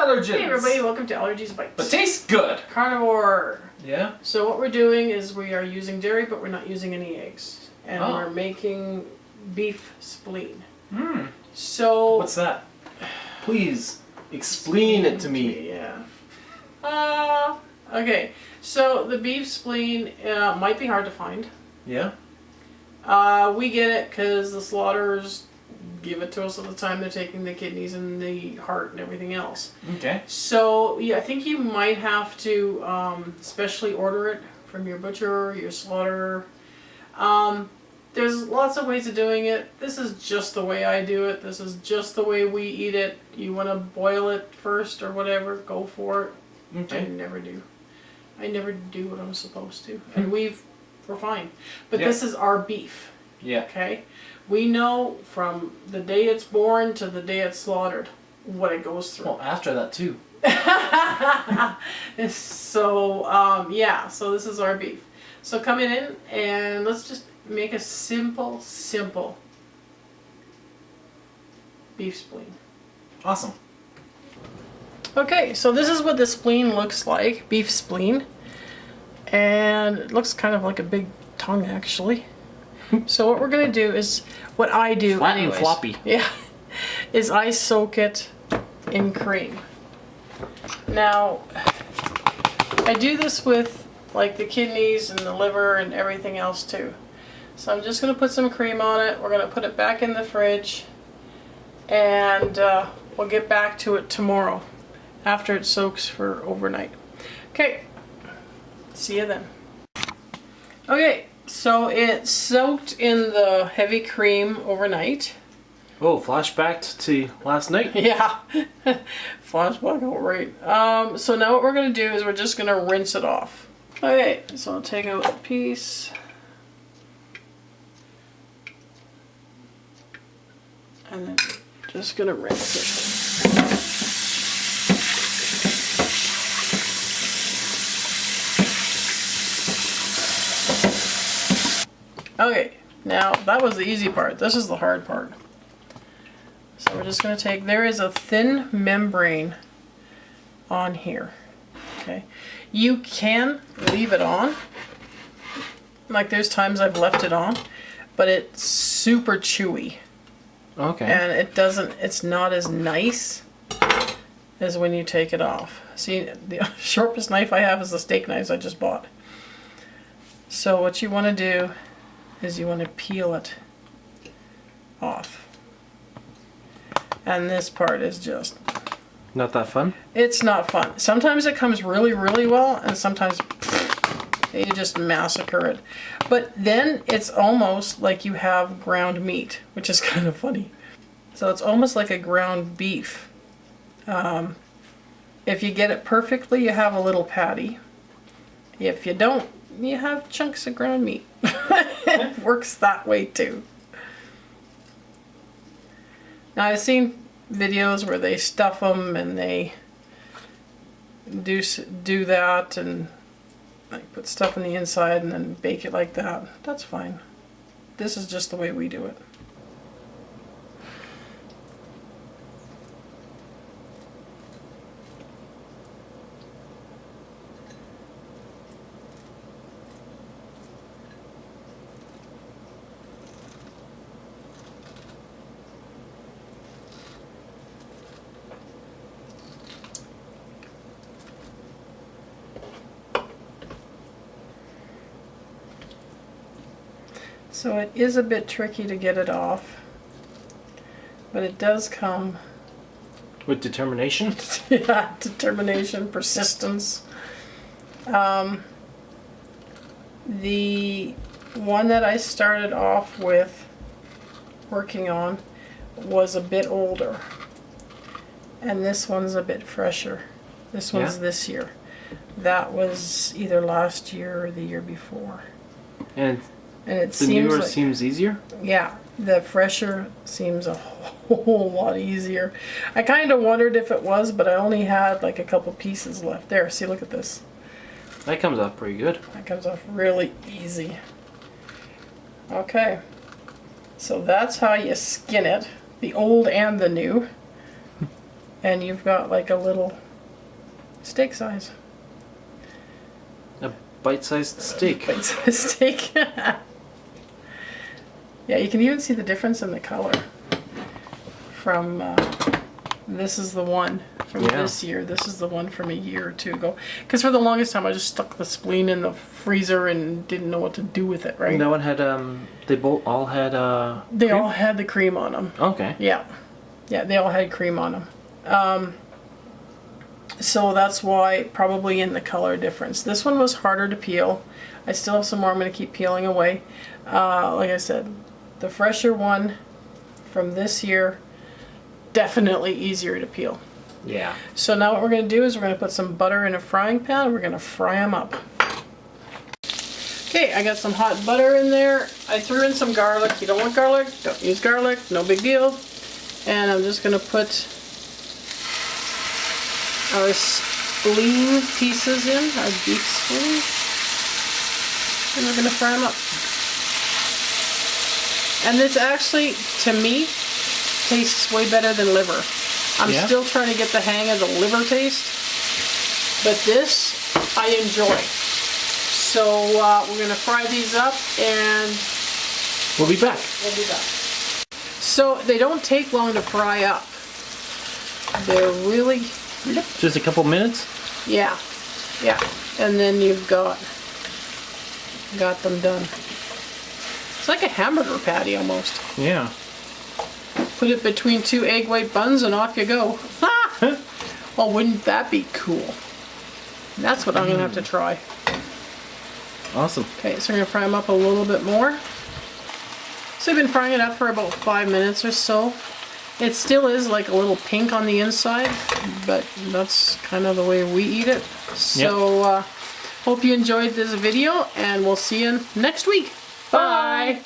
allergens. Hey everybody, welcome to Allergies Bites. But tastes good. Carnivore. Yeah. So what we're doing is we are using dairy, but we're not using any eggs. And we're making beef spleen. So... What's that? Please, explain it to me. Yeah. Okay, so the beef spleen might be hard to find. Yeah? We get it because the slaughterers give it to us at the time they're taking the kidneys and the heart and everything else. Okay. So yeah, I think you might have to specially order it from your butcher, your slaughterer. There's lots of ways of doing it. This is just the way I do it. This is just the way we eat it. You want to boil it first or whatever, go for it. Okay. I never do. I never do what I'm supposed to. And we're fine. But this is our beef. Yeah. Okay? We know from the day it's born to the day it's slaughtered what it goes through. Well, after that too. So, yeah, so this is our beef. So coming in and let's just make a simple beef spleen. Awesome. Okay, so this is what the spleen looks like, beef spleen. And it looks kind of like a big tongue actually. So what we're going to do is, what I do Flat anyways, and floppy. Yeah, is I soak it in cream. Now, I do this with like the kidneys and the liver and everything else too. So I'm just going to put some cream on it. We're going to put it back in the fridge and we'll get back to it tomorrow after it soaks for overnight. Okay, see you then. Okay, so it soaked in the heavy cream overnight. Oh, flashback to last night? Yeah, flashback, all right. So now what we're going to do is we're just going to rinse it off. Okay, so I'll take out a piece. And then just going to rinse it. Okay, now that was the easy part. This is the hard part. So we're just going to take, there is a thin membrane on here. Okay, you can leave it on. Like there's times I've left it on, but it's super chewy. Okay. And it's not as nice as when you take it off. See, the sharpest knife I have is the steak knives I just bought. So what you want to do is you want to peel it off. And this part is just... Not that fun? It's not fun. Sometimes it comes really, really well, and sometimes you just massacre it. But then it's almost like you have ground meat, which is kind of funny. So it's almost like a ground beef. If you get it perfectly, you have a little patty. If you don't, you have chunks of ground meat. It works that way too. Now I've seen videos where they stuff them and they do that and like put stuff on the inside and then bake it like that. That's fine. This is just the way we do it. So it is a bit tricky to get it off, but it does come with determination. Yeah, determination, persistence. The one that I started off with working on was a bit older, and this one's a bit fresher. This one's this year. That was either last year or the year before. And it the seems newer like, seems easier? Yeah, the fresher seems a whole lot easier. I kind of wondered if it was, but I only had like a couple pieces left. There, see, look at this. That comes off pretty good. That comes off really easy. Okay, so that's how you skin it, the old and the new. and you've got like a little steak size. A bite-sized steak. Bite-sized steak. Yeah, you can even see the difference in the color from this is the one from this year. This is the one from a year or two ago. Because for the longest time, I just stuck the spleen in the freezer and didn't know what to do with it. Right? And that one had they all had They cream? all had the cream on them. Okay. Yeah, yeah, they all had cream on them. So that's why probably in the color difference. This one was harder to peel. I still have some more I'm going to keep peeling away. Like I said, the fresher one from this year, definitely easier to peel. Yeah. So now what we're going to do is we're going to put some butter in a frying pan and we're going to fry them up. Okay, I got some hot butter in there. I threw in some garlic. You don't want garlic? Don't use garlic. No big deal. And I'm just going to put our spleen pieces in, our beef spleen. And we're going to fry them up. And this actually, to me, tastes way better than liver. I'm still trying to get the hang of the liver taste, but this I enjoy. So we're going to fry these up and we'll be back. we'll be back. So they don't take long to fry up. They're really, Just a couple minutes? yeah. And then you've got them done. It's like a hamburger patty almost. Yeah. Put it between two egg white buns and off you go. Well, wouldn't that be cool? That's what I'm going to have to try. Awesome. Okay, so we're going to fry them up a little bit more. So I've been frying it up for about 5 minutes or so. It still is like a little pink on the inside, but that's kind of the way we eat it. So hope you enjoyed this video, and we'll see you next week. Bye!